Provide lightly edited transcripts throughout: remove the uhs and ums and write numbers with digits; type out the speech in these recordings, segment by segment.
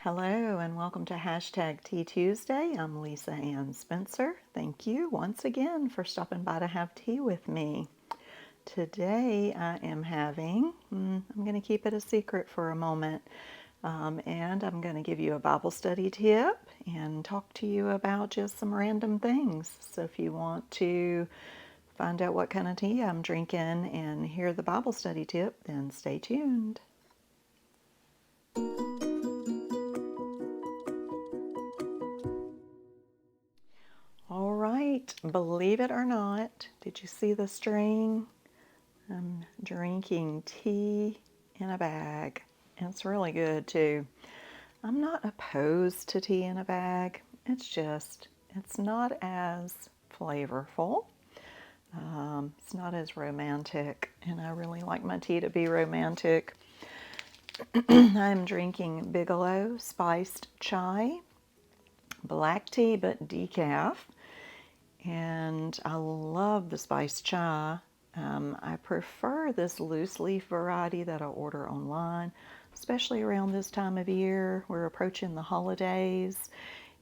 Hello and welcome to Hashtag Tea Tuesday. I'm Lisa Ann Spencer. Thank you once again for stopping by to have tea with me. Today I am having, I'm going to keep it a secret for a moment, and I'm going to give you a Bible study tip and talk to you about just some random things. So if you want to find out what kind of tea I'm drinking and hear the Bible study tip, then stay tuned. All right, believe it or not, did you see the string? I'm drinking tea in a bag. It's really good too. I'm not opposed to tea in a bag. It's not as flavorful. It's not as romantic, and I really like my tea to be romantic. I'm drinking Bigelow spiced chai, black tea but decaf. And I love the spiced chai. I prefer this loose leaf variety that I order online, especially around this time of year. We're approaching the holidays,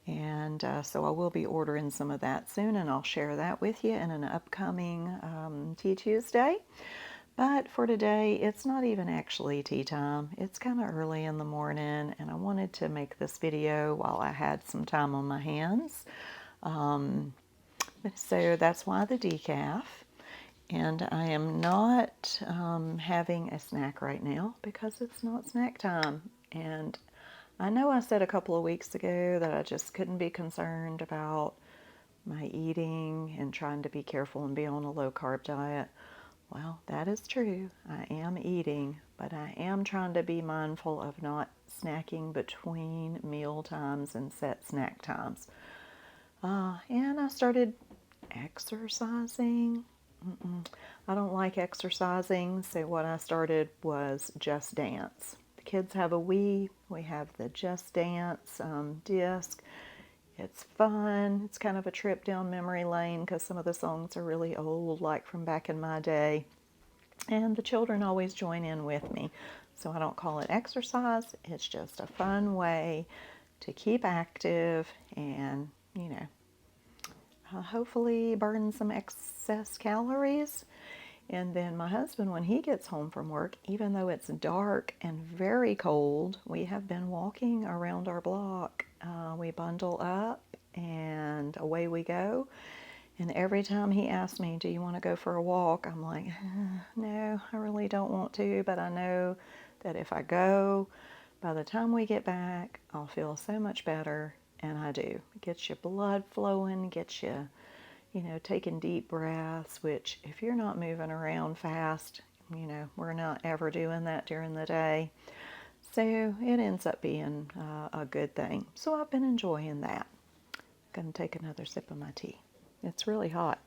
and so I will be ordering some of that soon, and I'll share that with you in an upcoming Tea Tuesday. But for today, it's not even actually tea time. It's kind of early in the morning, and I wanted to make this video while I had some time on my hands. So that's why the decaf. And I am not having a snack right now because it's not snack time. And I know I said a couple of weeks ago that I just couldn't be concerned about my eating and trying to be careful and be on a low carb diet. Well, that is true. I am eating, but I am trying to be mindful of not snacking between meal times and set snack times. And I started exercising. I don't like exercising, so what I started was Just Dance. The kids have a Wii. We have the Just Dance disc. It's fun. It's kind of a trip down memory lane because some of the songs are really old, like from back in my day. And the children always join in with me. So I don't call it exercise. It's just a fun way to keep active and, hopefully burn some excess calories. And then my husband, when he gets home from work, even though it's dark and very cold, we have been walking around our block. We bundle up and away we go. And every time he asks me, do you want to go for a walk? I'm like, no, I really don't want to, but I know that if I go, by the time we get back, I'll feel so much better. And I do. It gets your blood flowing, gets you, taking deep breaths, which if you're not moving around fast, we're not ever doing that during the day. So it ends up being a good thing. So I've been enjoying that. I'm going to take another sip of my tea. It's really hot.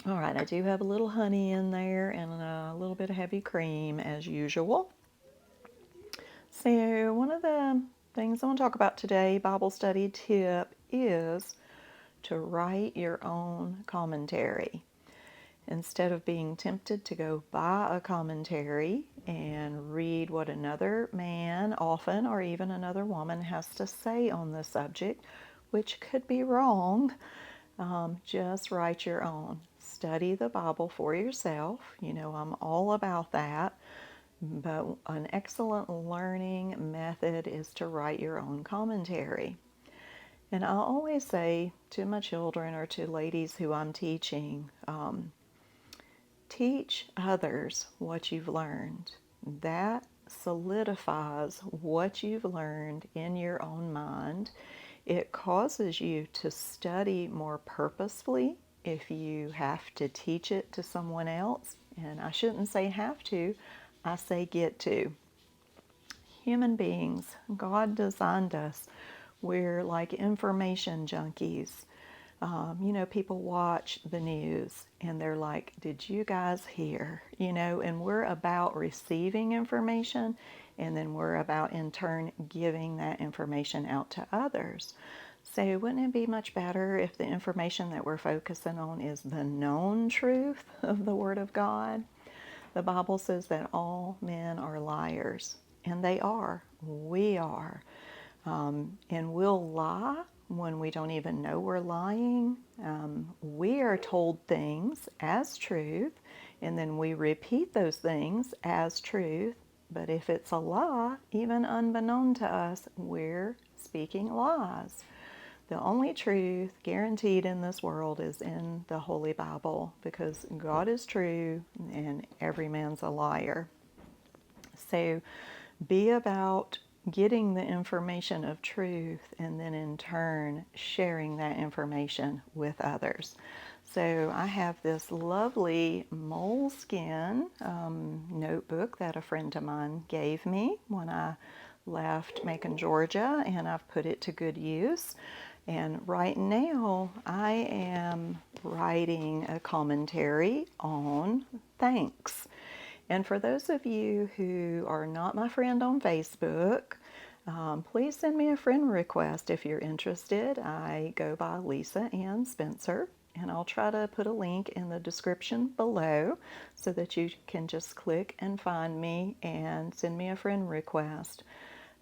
All right, I do have a little honey in there and a little bit of heavy cream as usual. So one of the things I want to talk about today, Bible study tip, is to write your own commentary. Instead of being tempted to go buy a commentary and read what another man, often, or even another woman has to say on the subject, which could be wrong, just write your own. Study the Bible for yourself. I'm all about that. But an excellent learning method is to write your own commentary. And I always say to my children or to ladies who I'm teaching, teach others what you've learned. That solidifies what you've learned in your own mind. It causes you to study more purposefully if you have to teach it to someone else. And I shouldn't say have to, I say get to. Human beings, God designed us. We're like information junkies. People watch the news and they're like, did you guys hear? And we're about receiving information, and then we're about in turn giving that information out to others. So wouldn't it be much better if the information that we're focusing on is the known truth of the Word of God? The Bible says that all men are liars. and they are. We are. And we'll lie when we don't even know we're lying. We are told things as truth, and then we repeat those things as truth. But if it's a lie, even unbeknown to us, we're speaking lies. The only truth guaranteed in this world is in the Holy Bible, because God is true and every man's a liar. So be about getting the information of truth and then in turn sharing that information with others. So I have this lovely moleskin notebook that a friend of mine gave me when I left Macon, Georgia, and I've put it to good use. And right now I am writing a commentary on thanks. And for those of you who are not my friend on Facebook, please send me a friend request if you're interested. I go by Lisa Ann Spencer, and I'll try to put a link in the description below so that you can just click and find me and send me a friend request.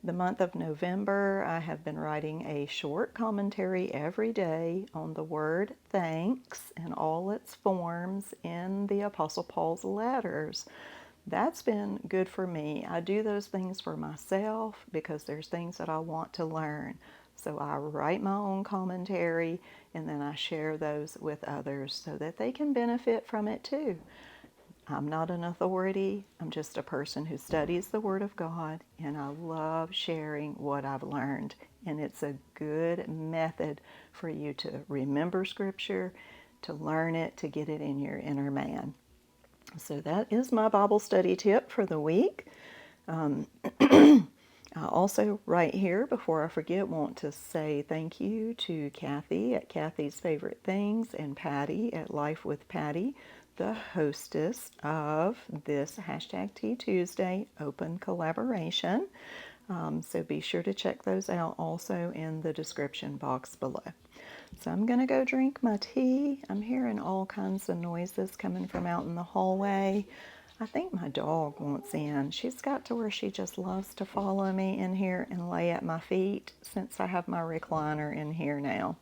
The month of November, I have been writing a short commentary every day on the word thanks and all its forms in the Apostle Paul's letters. That's been good for me. I do those things for myself because there's things that I want to learn. So I write my own commentary and then I share those with others so that they can benefit from it too. I'm not an authority. I'm just a person who studies the Word of God, and I love sharing what I've learned. And it's a good method for you to remember Scripture, to learn it, to get it in your inner man. So that is my Bible study tip for the week. I also, right here, before I forget, want to say thank you to Kathy at Kathy's Favorite Things and Patty at Life with Patty, the hostess of this hashtag Tea Tuesday open collaboration. So be sure to check those out also in the description box below. So I'm going to go drink my tea. I'm hearing all kinds of noises coming from out in the hallway. I think my dog wants in. She's got to where she just loves to follow me in here and lay at my feet since I have my recliner in here now.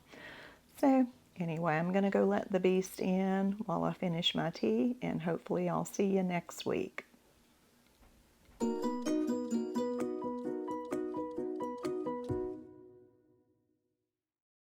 So anyway, I'm going to go let the beast in while I finish my tea, and hopefully I'll see you next week.